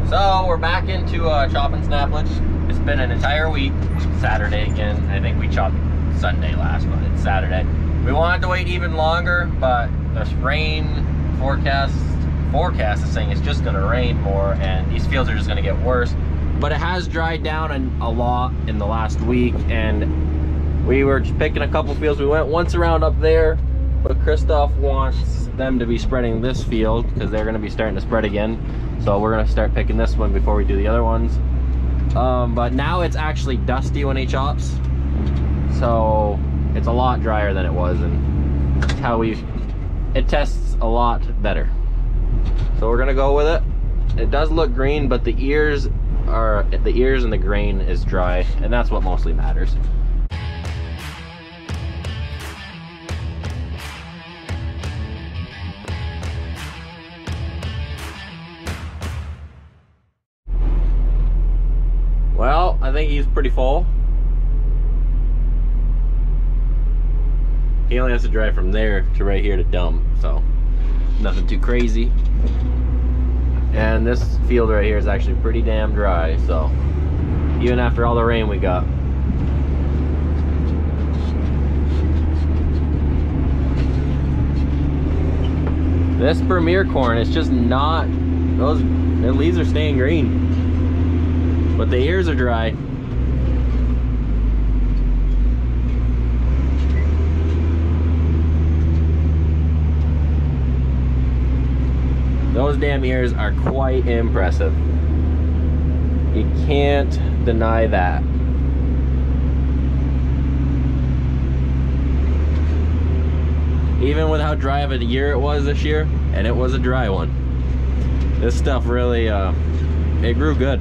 So we're back into chopping snaplage. It's been an entire week. Saturday again. I think we chopped Sunday last, but it's Saturday. We wanted to wait even longer, but this rain forecast is saying it's just going to rain more, and these fields are just going to get worse. But it has dried down a lot in the last week, and we were just picking a couple fields. We went once around up there, but Christoph wants them to be spreading this field because they're going to be starting to spread again. So we're going to start picking this one before we do the other ones. But now it's actually dusty when he chops, so it's a lot drier than it was, and that's how it tests a lot better. So we're gonna go with it. It does look green, but the ears and the grain is dry, and that's what mostly matters. Well, I think he's pretty full. He only has to drive from there to right here to dump, so nothing too crazy. And this field right here is actually pretty damn dry, so even after all the rain we got. This Premier corn is just not, the leaves are staying green, but the ears are dry. Those damn ears are quite impressive. You can't deny that. Even with how dry of a year it was this year, and it was a dry one, this stuff really, it grew good.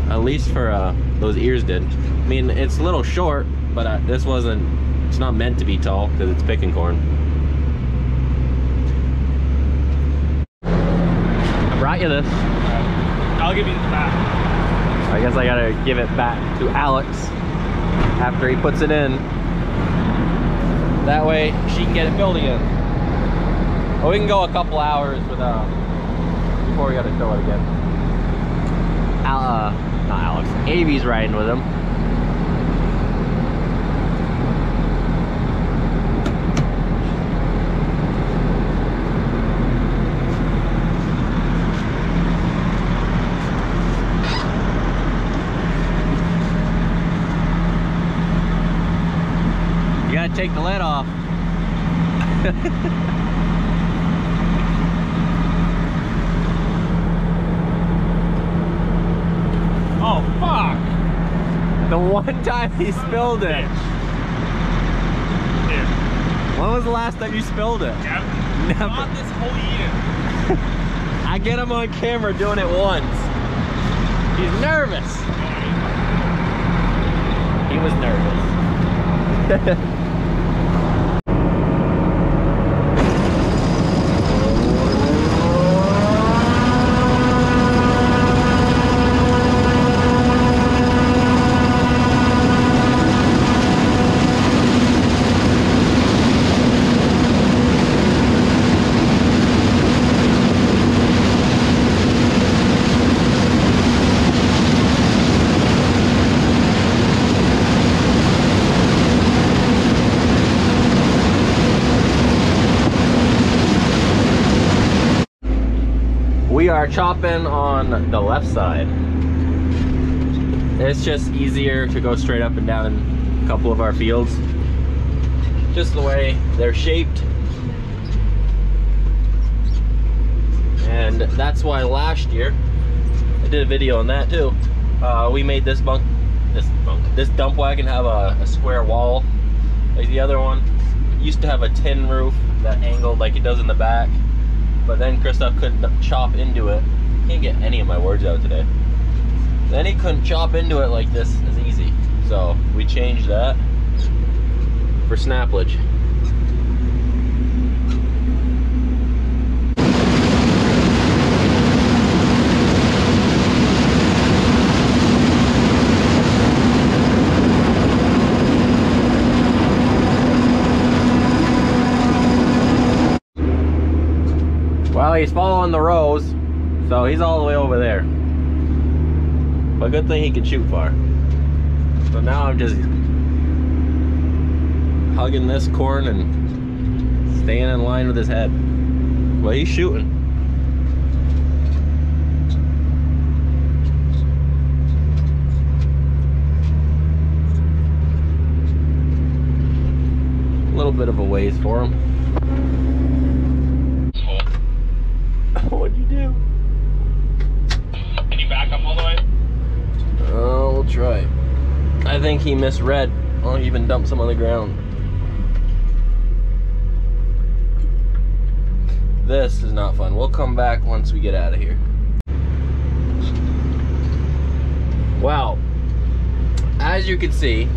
At least for those ears did. I mean, it's a little short, but it's not meant to be tall because it's picking corn. Brought you this. I'll give you this back. I guess I gotta give it back to Alex after he puts it in. That way she can get it filled again. Well, we can go a couple hours without before we gotta fill it again. Not Alex. Avy's riding with him. Take the lid off. Oh, fuck! The one time he spilled it. Yeah. When was the last time you spilled it? Never. Not this whole year. I get him on camera doing it once. He's nervous. He was nervous. We are chopping on the left side. It's just easier to go straight up and down in a couple of our fields. Just the way they're shaped. And that's why last year, I did a video on that too. We made this dump wagon have a square wall like the other one. It used to have a tin roof that angled like it does in the back. But then Christoph couldn't chop into it. Can't get any of my words out today. Then he couldn't chop into it like this as easy. So we changed that for snaplage. Well, he's following the rows, so he's all the way over there. But good thing he can shoot far. So now I'm just hugging this corn and staying in line with his head. Well, he's shooting. A little bit of a ways for him. What'd you do? Can you back up all the way? Oh, we'll try. I think he misread. I'll even dump some on the ground. This is not fun. We'll come back once we get out of here. Well, as you can see,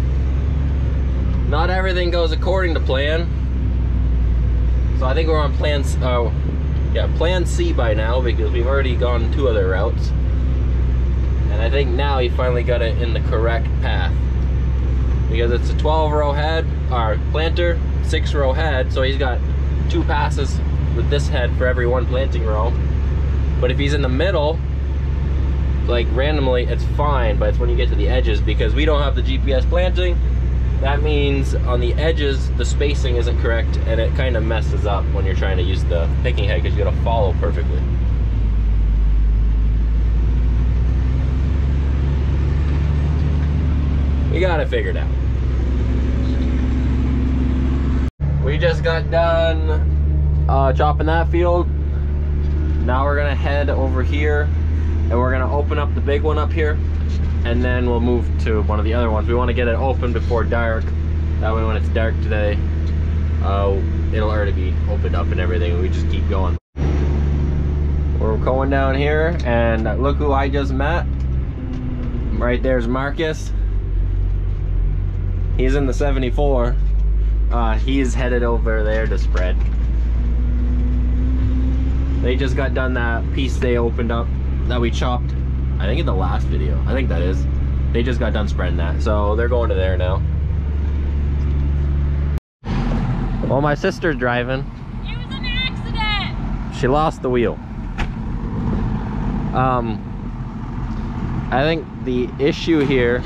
not everything goes according to plan. So I think we're on plan C by now, because we've already gone 2 other routes. And I think now he finally got it in the correct path. Because it's a 12-row head, or planter, 6-row head, so he's got 2 passes with this head for every 1 planting row. But if he's in the middle, like randomly, it's fine, but it's when you get to the edges, because we don't have the GPS planting. That means on the edges, the spacing isn't correct, and it kind of messes up when you're trying to use the picking head, because you gotta follow perfectly. We got it figured out. We just got done chopping that field. Now we're gonna head over here, and we're gonna open up the big one up here, and then we'll move to one of the other ones. We want to get it open before dark. That way when it's dark today, it'll already be opened up and everything, and we just keep going. We're going down here, and look who I just met. Right there's Marcus. He's in the 74. He's headed over there to spread. They just got done that piece they opened up that we chopped, I think in the last video. I think that is. They just got done spreading that, so they're going to there now. Well, my sister's driving. It was an accident! She lost the wheel. I think the issue here,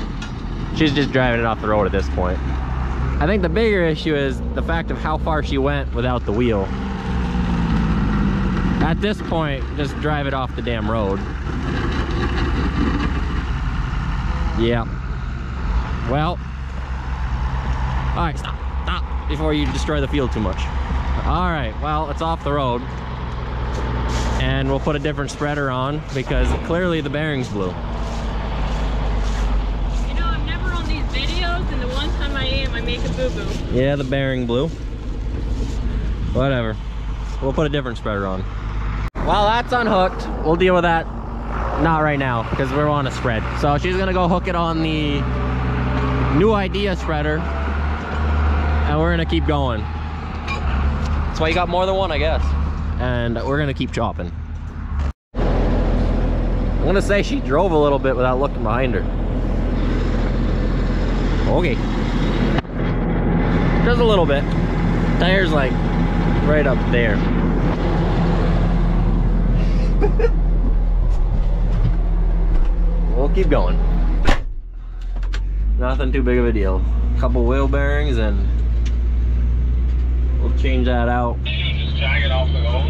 she's just driving it off the road at this point. I think the bigger issue is the fact of how far she went without the wheel. At this point, just drive it off the damn road. Yeah. Well. Alright, stop. Stop. Before you destroy the field too much. Alright, well, it's off the road. And we'll put a different spreader on, because clearly the bearings blew. You know, I'm never on these videos, and the one time I am, I make a boo-boo. Yeah, the bearing blew. Whatever. We'll put a different spreader on. Well, that's unhooked. We'll deal with that. Not right now, because we're on a spread. So she's gonna go hook it on the new idea spreader, and we're gonna keep going. That's why you got more than one, I guess. And we're gonna keep chopping. I'm gonna say she drove a little bit without looking behind her. Okay. Just a little bit. Tire's like right up there. We'll keep going. Nothing too big of a deal. A couple wheel bearings and we'll change that out. You just jag it off the road?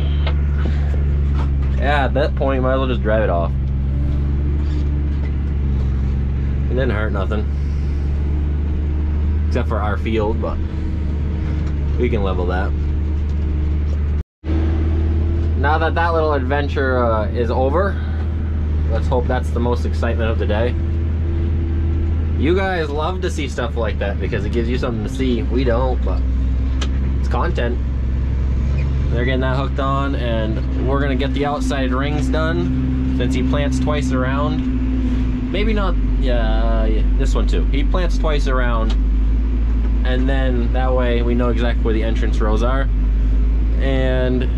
Yeah, at that point you might as well just drive it off. It didn't hurt nothing. Except for our field, but we can level that. Now that that little adventure is over, let's hope that's the most excitement of the day. You guys love to see stuff like that because it gives you something to see. We don't, but it's content. They're getting that hooked on, and we're gonna get the outside rings done since he plants twice around. Maybe not, yeah, this one too. He plants twice around, and then that way we know exactly where the entrance rows are, and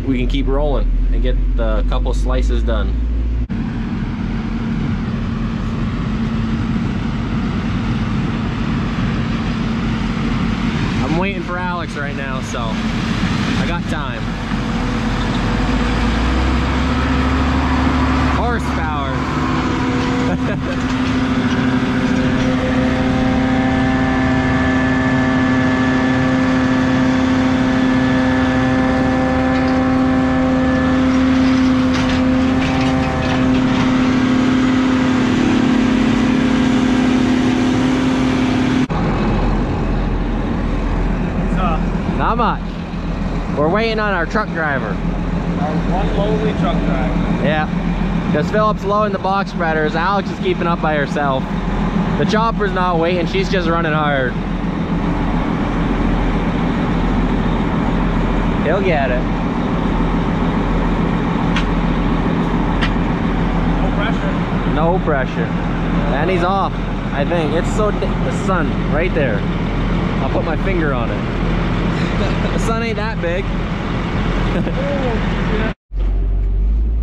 we can keep rolling and get a couple slices done. I'm waiting for Alex right now, so I got time. Horsepower. waiting on our truck driver. Our one lonely truck driver. Yeah, because Philip's loading the box spreaders. Alex is keeping up by herself. The chopper's not waiting, she's just running hard. He'll get it. No pressure. No pressure. And he's off, I think. It's so, the sun, right there. I'll put my finger on it. The sun ain't that big.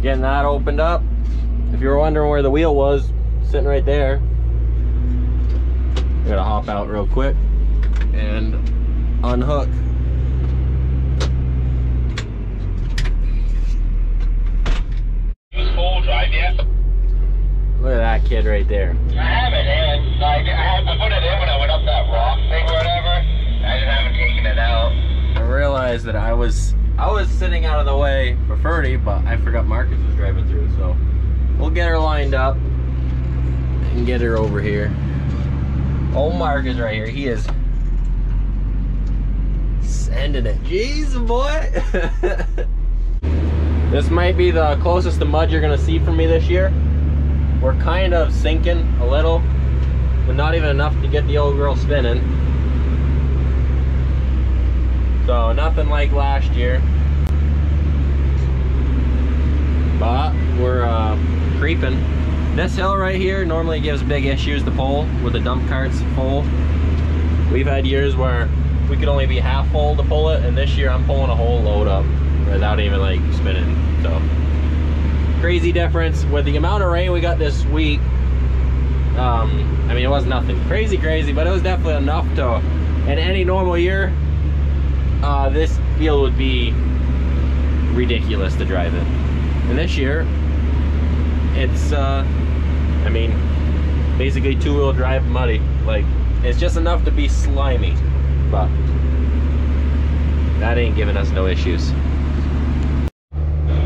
Getting that opened up. If you were wondering where the wheel was, sitting right there. I'm gonna hop out real quick and unhook. Use full drive yet? Look at that kid right there. I haven't, and like I put it in when I went up that rock thing or whatever. I just haven't taken it out. I realized that I was sitting out of the way for Ferdy, but I forgot Marcus was driving through, so we'll get her lined up and get her over here. Old Marcus right here, he is sending it. Jeez, boy. This might be the closest to mud you're gonna see from me this year. We're kind of sinking a little, but not even enough to get the old girl spinning. So nothing like last year, but we're creeping. This hill right here normally gives big issues to pull with the dump carts full. We've had years where we could only be half full to pull it, and this year I'm pulling a whole load up without even like spinning. So crazy difference with the amount of rain we got this week. I mean, it was nothing crazy, but it was definitely enough to, in any normal year, this field would be ridiculous to drive in. And this year, it's, I mean, basically two-wheel drive muddy. Like, it's just enough to be slimy, but that ain't giving us no issues.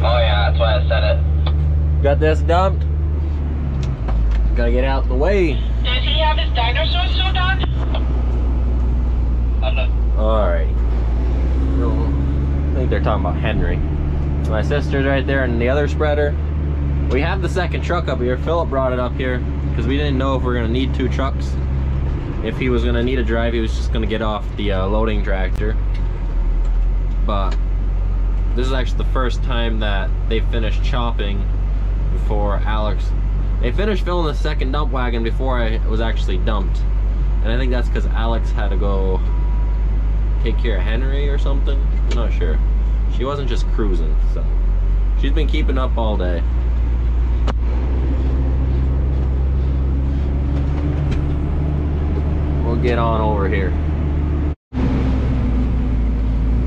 Oh yeah, that's why I said it. Got this dumped. Gotta get out the way. Does he have his dinosaur suit on? Alright. I think they're talking about Henry. My sister's right there and the other spreader. We have the second truck up here. Philip brought it up here because we didn't know if we were gonna need two trucks. If he was gonna need a drive, he was just gonna get off the loading tractor. But this is actually the first time that they finished chopping before Alex. They finished filling the second dump wagon before I was actually dumped. And I think that's because Alex had to go take care of Henry or something. I'm not sure. She wasn't just cruising, so she's been keeping up all day. We'll get on over here.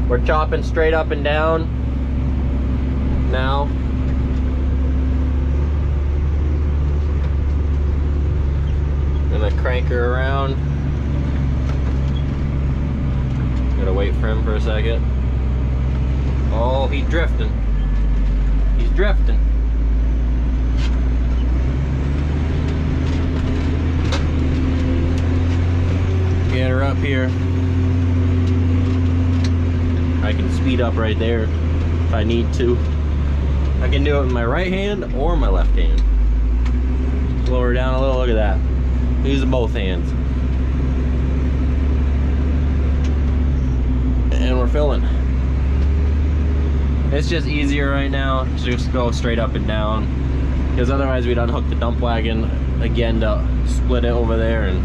We're chopping straight up and down now. Gonna crank her around. Gotta wait for him for a second. Oh, he's drifting. He's drifting. Get her up here. I can speed up right there if I need to. I can do it with my right hand or my left hand. Slow her down a little, look at that. Use both hands. And we're filling. It's just easier right now to just go straight up and down, because otherwise we'd unhook the dump wagon again to split it over there, and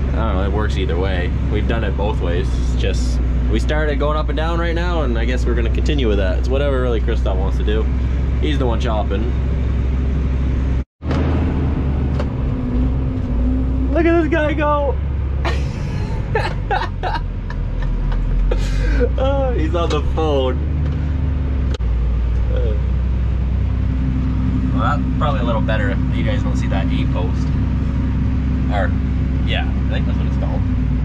I don't know, it works either way. We've done it both ways. It's just, we started going up and down right now, and I guess we're gonna continue with that. It's whatever really Christoph wants to do. He's the one chopping. Look at this guy go! Oh, he's on the phone. Well, that's probably a little better if you guys don't see that E-post. Or, yeah, I think that's what it's called.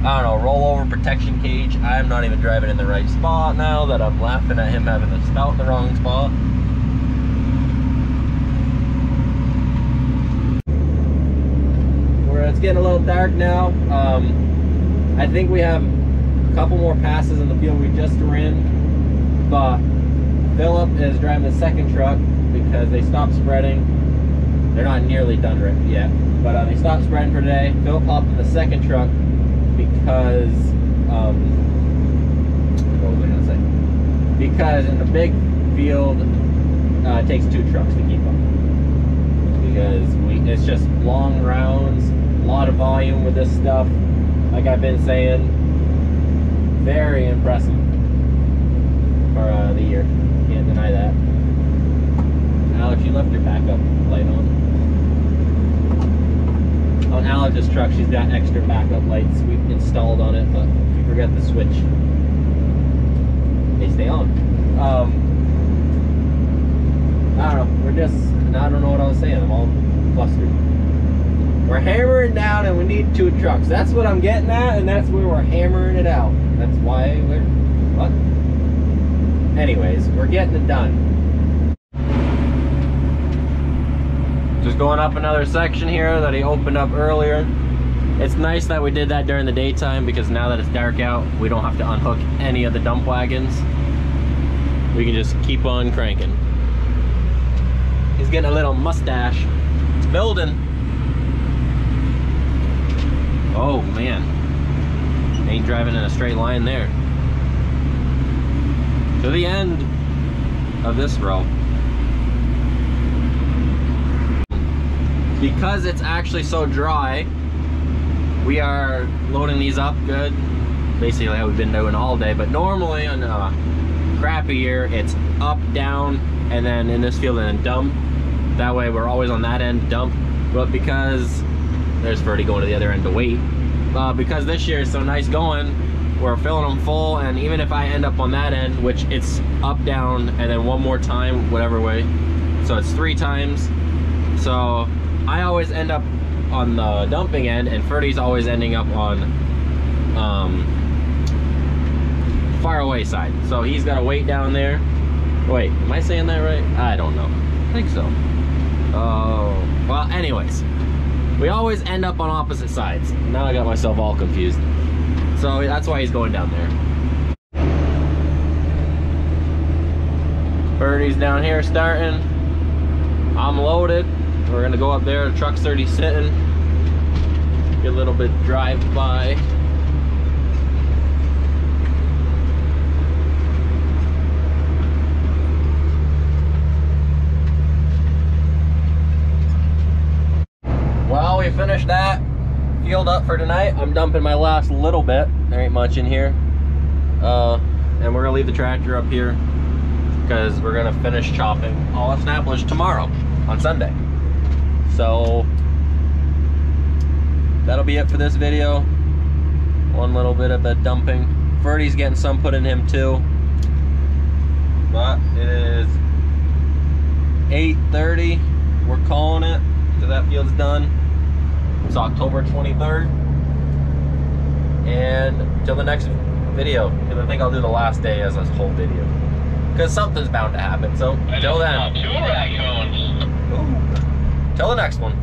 I don't know, rollover protection cage. I'm not even driving in the right spot now that I'm laughing at him having the spout in the wrong spot. It's getting a little dark now. I think we have a couple more passes in the field we just ran, but Philip is driving the second truck because they stopped spreading. They're not nearly done yet, but they stopped spreading for today. Philip hopped in the second truck because, what was I gonna say? Because in the big field, it takes 2 trucks to keep up. Because it's just long rounds, a lot of volume with this stuff. Like I've been saying, very impressive for the year. Can't deny that. Alex, you left your backup light on. On Alex's truck, she's got extra backup lights we've installed on it, but if you forget the switch, they stay on. I don't know, I don't know what I was saying, I'm all flustered. We're hammering down and we need 2 trucks. That's what I'm getting at, and that's where we're hammering it out. That's why we're, what? Anyways, we're getting it done. Just going up another section here that he opened up earlier. It's nice that we did that during the daytime because now that it's dark out, we don't have to unhook any of the dump wagons. We can just keep on cranking. He's getting a little mustache. It's building. Oh man, ain't driving in a straight line there. To the end of this row. Because it's actually so dry, we are loading these up good. Basically like we've been doing all day, but normally on a crappy year, it's up, down, and then in this field and then dump. That way we're always on that end, dump. But because, there's Ferdy going to the other end to wait. Because this year is so nice going, we're filling them full, and even if I end up on that end, which it's up, down, and then one more time, whatever way. So it's 3 times. So I always end up on the dumping end, and Ferdy's always ending up on far away side. So he's got to wait down there. Wait, am I saying that right? I don't know. I think so. Oh, well, anyways, we always end up on opposite sides. Now I got myself all confused. So that's why he's going down there. Ferdy's down here starting. I'm loaded. We're gonna go up there. The truck's already sitting. Get a little bit drive by. Well, we finished that field up for tonight. I'm dumping my last little bit. There ain't much in here. And we're gonna leave the tractor up here because we're gonna finish chopping all the snaplage tomorrow on Sunday. So that'll be it for this video. One little bit of the dumping. Ferdy's getting some put in him too. But it is 8:30. We're calling it because that field's done. It's October 23rd. And till the next video, because I think I'll do the last day as a whole video. Because something's bound to happen. So till then. 2 raccoons. Ooh. Till the next one.